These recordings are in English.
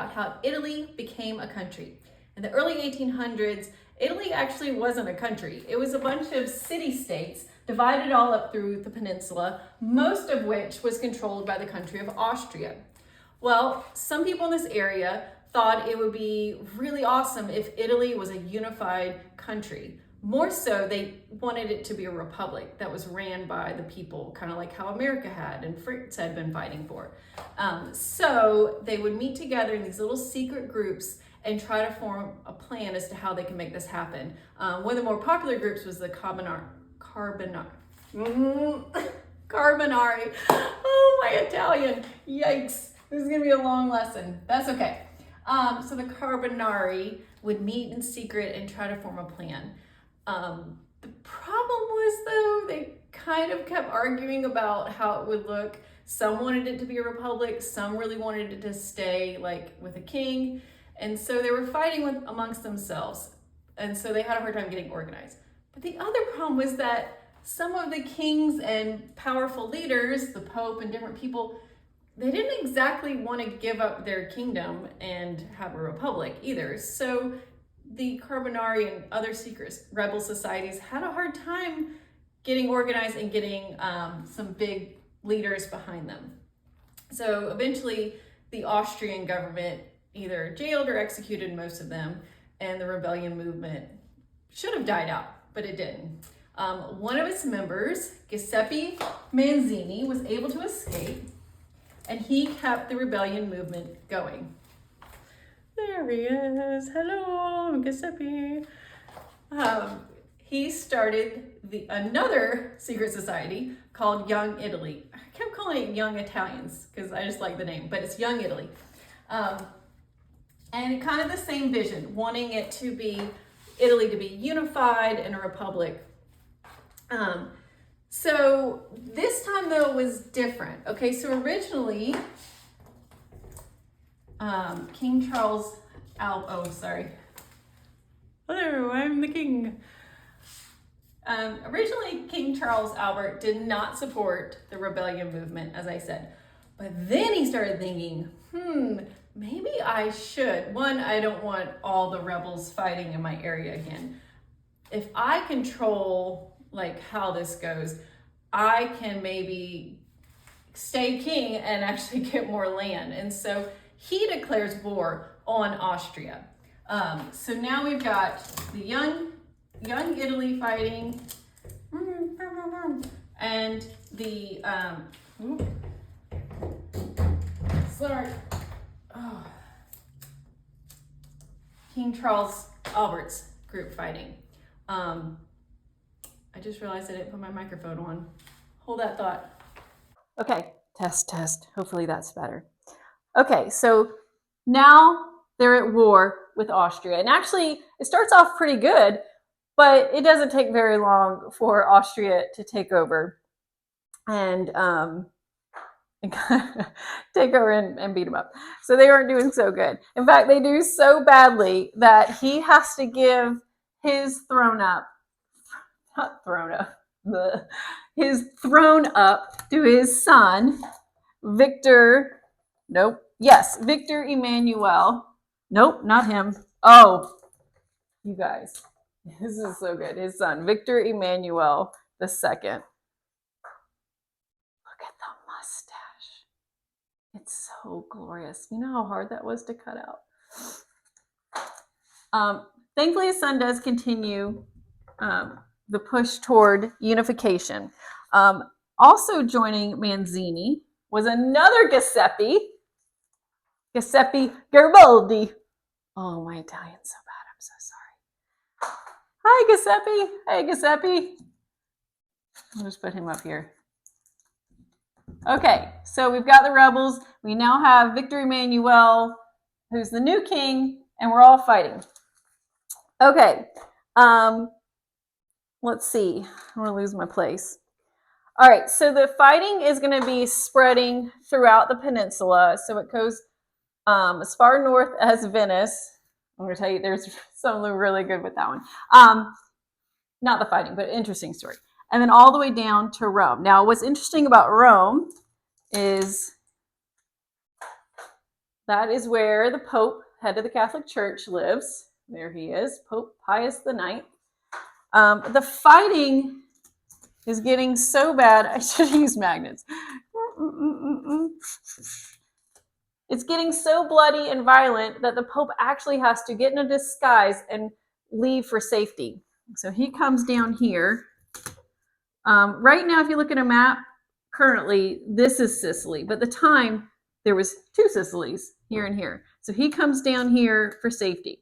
about how Italy became a country. In the early 1800s, Italy actually wasn't a country. It was a bunch of city-states divided all up through the peninsula, most of which was controlled by the country of Austria. Well, some people in this area thought it would be really awesome if Italy was a unified country. More so, they wanted it to be a republic that was ran by the people, kind of like how America had and France had been fighting for. So they would meet together in these little secret groups and try to form a plan as to how they can make this happen. One of the more popular groups was the Carbonari. Oh, my Italian. Yikes. This is gonna be a long lesson. That's okay. So the Carbonari would meet in secret and try to form a plan. The problem was, though, they kind of kept arguing about how it would look. Some wanted it to be a republic, some really wanted it to stay like with a king. And so they were fighting amongst themselves. And so they had a hard time getting organized. But the other problem was that some of the kings and powerful leaders, the Pope and different people, they didn't exactly want to give up their kingdom and have a republic either. So the Carbonari and other secret rebel societies had a hard time getting organized and getting some big leaders behind them. So eventually the Austrian government either jailed or executed most of them, and the rebellion movement should have died out, but it didn't. One of its members, Giuseppe Manzini, was able to escape, and he kept the rebellion movement going. There he is. Hello, Giuseppe. He started another secret society called Young Italy. I kept calling it Young Italians because I just like the name, but it's Young Italy. And kind of the same vision, wanting it to be Italy to be unified and a republic. So this time though was different. Okay, so originally, King Charles Hello, I'm the king. Originally, King Charles Albert did not support the rebellion movement, as I said. But then he started thinking, maybe I should. One, I don't want all the rebels fighting in my area again. If I control like how this goes, I can maybe stay king and actually get more land. And so he declares war on Austria. So now we've got the young Italy fighting, and the King Charles Albert's group fighting. I just realized I didn't put my microphone on. Hold that thought. Okay, test. Hopefully that's better. Okay, so now they're at war with Austria. And actually, it starts off pretty good, but it doesn't take very long for Austria to take over and take over and beat them up. So they aren't doing so good. In fact, they do so badly that he has to give his throne up to his son, Victor Emmanuel. Nope, not him. Oh, you guys, this is so good. His son, Victor Emmanuel II. Look at the mustache. It's so glorious. You know how hard that was to cut out. Thankfully, his son does continue the push toward unification. Also joining Manzini was another Giuseppe Garibaldi. Oh, my Italian's so bad. I'm so sorry. Hi, Giuseppe. Hey, Giuseppe. I'll just put him up here. Okay, so we've got the rebels. We now have Victor Emmanuel, who's the new king, and we're all fighting. Okay, let's see. I'm going to lose my place. All right, so the fighting is going to be spreading throughout the peninsula. So it goes as far north as Venice. I'm going to tell you, there's something really good with that one. Not the fighting, but an interesting story. And then all the way down to Rome. Now, what's interesting about Rome is That is where the Pope, head of the Catholic Church, lives. There he is, Pope Pius IX. The fighting is getting so bad. I should use magnets. It's getting so bloody and violent that the Pope actually has to get in a disguise and leave for safety. So he comes down here. Right now, if you look at a map, currently this is Sicily, but at the time there was two Sicilies, here and here. So he comes down here for safety.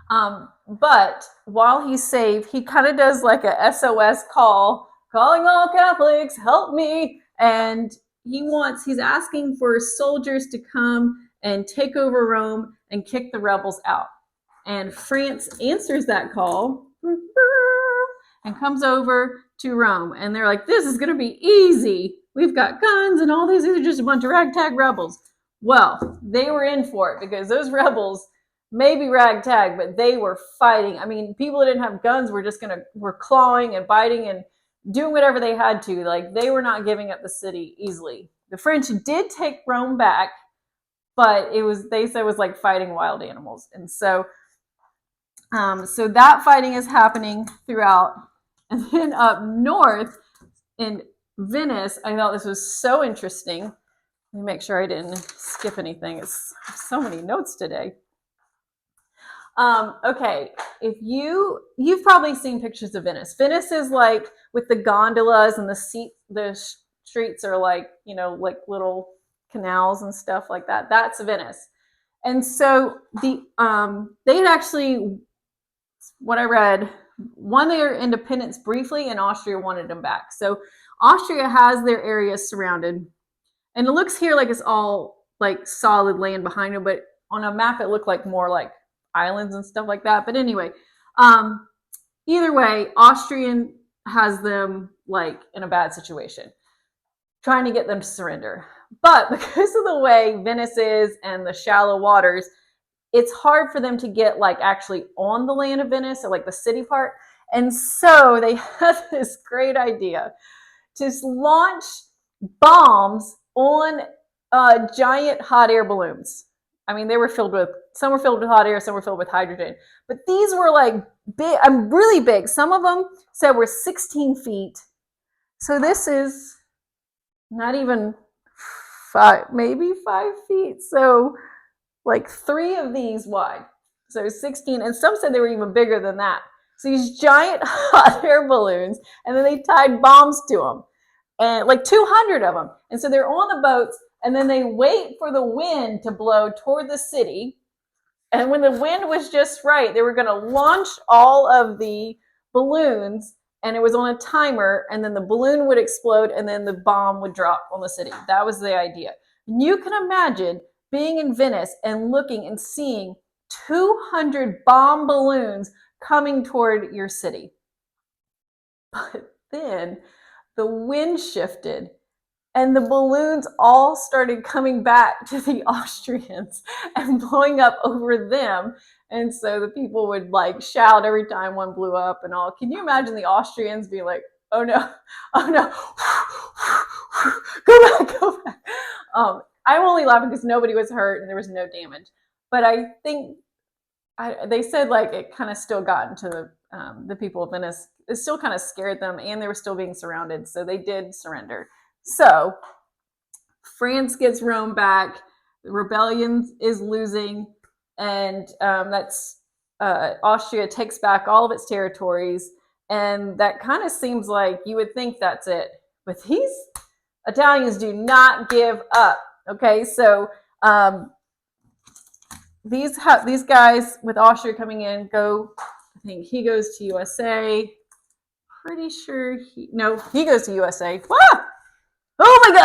But while he's safe, he kind of does like a SOS call, calling all Catholics, help me. And he's asking for soldiers to come and take over Rome and kick the rebels out. And France answers that call and comes over to Rome. And they're like, this is going to be easy. We've got guns and all these are just a bunch of ragtag rebels. Well, they were in for it because those rebels, maybe ragtag, but they were fighting. I mean, people that didn't have guns were clawing and biting and doing whatever they had to. Like, they were not giving up the city easily. The French did take Rome back, but they said it was like fighting wild animals. And so that fighting is happening throughout. And then up north in Venice, I thought this was so interesting. Let me make sure I didn't skip anything. It's so many notes today. Okay, if you've probably seen pictures of Venice. Venice is like with the gondolas and the streets are like, like little canals and stuff like that. That's Venice. And so they had actually, what I read, won their independence briefly, and Austria wanted them back. So Austria has their areas surrounded, and it looks here like it's all like solid land behind them, but on a map it looked like more like islands and stuff like that. But anyway, either way, Austrian has them like in a bad situation, trying to get them to surrender. But because of the way Venice is and the shallow waters, it's hard for them to get like actually on the land of Venice, or like the city part. And so they had this great idea to launch bombs on giant hot air balloons. I mean, some were filled with hot air, some were filled with hydrogen. But these were like big, really big. Some of them said were 16 feet. So this is not even maybe 5 feet. So like 3 of these wide. So 16, and some said they were even bigger than that. So these giant hot air balloons, and then they tied bombs to them, and like 200 of them. And so they're on the boats, and then they wait for the wind to blow toward the city. And when the wind was just right, they were going to launch all of the balloons, and it was on a timer, and then the balloon would explode, and then the bomb would drop on the city. That was the idea. And you can imagine being in Venice and looking and seeing 200 bomb balloons coming toward your city. But then the wind shifted and the balloons all started coming back to the Austrians and blowing up over them. And so the people would like shout every time one blew up and all. Can you imagine the Austrians being like, oh no, go back, go back. I'm only laughing because nobody was hurt and there was no damage. But I think they said like it kind of still got into the people of Venice. It still kind of scared them, and they were still being surrounded, so they did surrender. So France gets Rome back. The rebellion is losing, and Austria takes back all of its territories, and that kind of seems like you would think that's it. But these Italians do not give up. Okay, so these guys with Austria coming in go. I think he goes to USA. Pretty sure he goes to USA. Ah! Oh my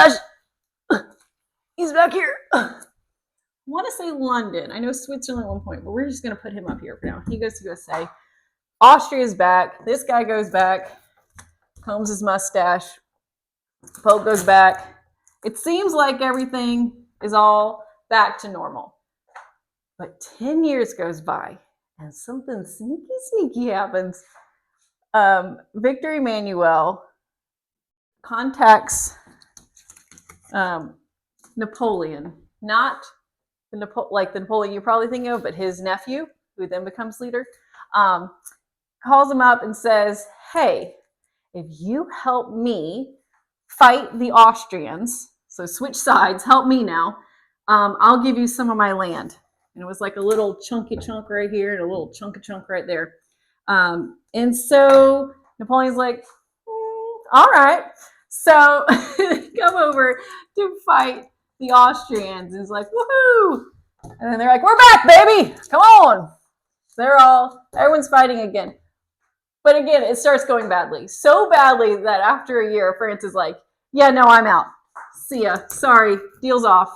gosh, he's back here. I want to say London. I know Switzerland at one point, but we're just going to put him up here for now. He goes to USA. Austria's back. This guy goes back, combs his mustache. Pope goes back. It seems like everything is all back to normal. But 10 years goes by, and something sneaky happens. Victor Emmanuel contacts Napoleon not like the Napoleon you're probably thinking of, but his nephew, who then becomes leader, calls him up and says, hey, if you help me fight the Austrians, so switch sides, help me now, I'll give you some of my land. And it was like a little chunky chunk right here and a little chunky chunk right there. And so Napoleon's like, all right. So they come over to fight the Austrians. And it's like, woohoo! And then they're like, we're back, baby! Come on! Everyone's fighting again. But again, it starts going badly. So badly that after a year, France is like, yeah, no, I'm out. See ya. Sorry. Deal's off.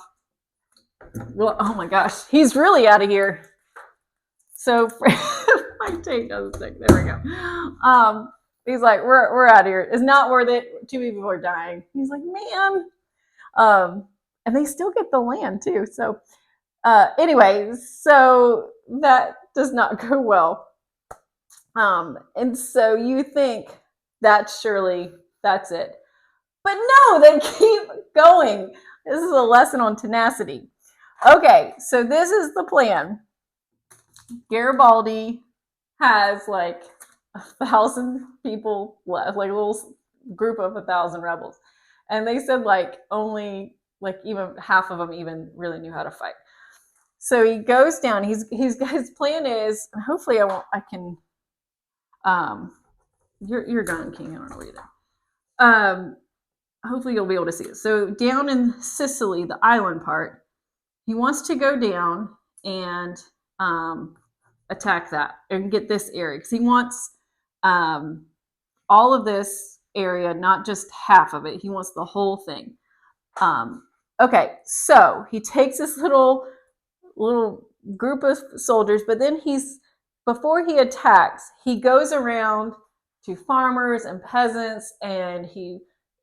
Well, oh my gosh. He's really out of here. So my tape doesn't stick. There we go. He's like, we're out of here. It's not worth it. 2 people are dying. He's like, man. And they still get the land too. So anyway, so that does not go well. And so you think that's it. But no, they keep going. This is a lesson on tenacity. Okay, so this is the plan. Garibaldi has like 1,000 people left, like a little group of 1,000 rebels. And they said like only like even half of them even really knew how to fight. So he goes down. His plan is, and hopefully I can. You're gone, King. I don't know where you're there. Hopefully you'll be able to see it. So down in Sicily, the island part, he wants to go down and attack that and get this area because he wants all of this area, not just half of it. He wants the whole thing. Okay, so he takes this little group of soldiers, but then before he attacks, he goes around to farmers and peasants and he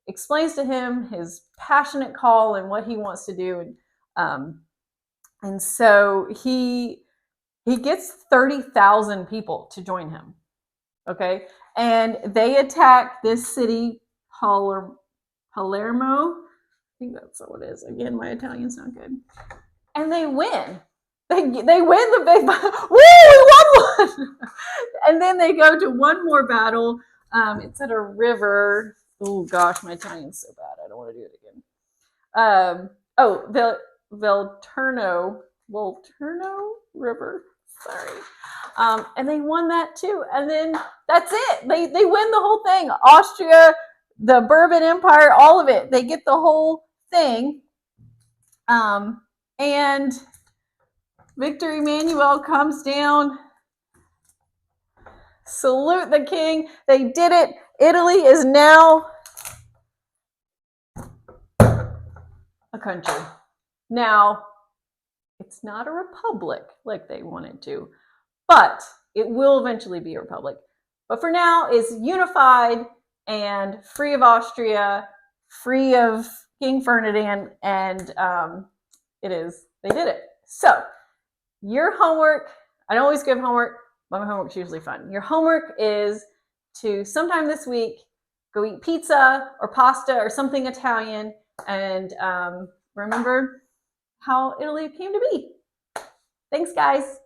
explains to him his passionate call and what he wants to do. And so he gets 30,000 people to join him. Okay. And they attack this city, Palermo. I think that's what it is. Again, my Italian's not good. And they win. They win the big battle. Woo, we won one! And then they go to one more battle. It's at a river. Oh gosh, my Italian's so bad. I don't want to do it again. Volturno River. Sorry. And they won that too. And then that's it. They win the whole thing. Austria, the Bourbon Empire, all of it. They get the whole thing. And Victor Emmanuel comes down. Salute the king. They did it. Italy is now a country. Now, it's not a republic like they wanted to, but it will eventually be a republic. But for now, it's unified and free of Austria, free of King Ferdinand, and they did it. So, your homework, I don't always give homework, but my homework's usually fun. Your homework is to sometime this week go eat pizza or pasta or something Italian and remember how Italy came to be. Thanks, guys.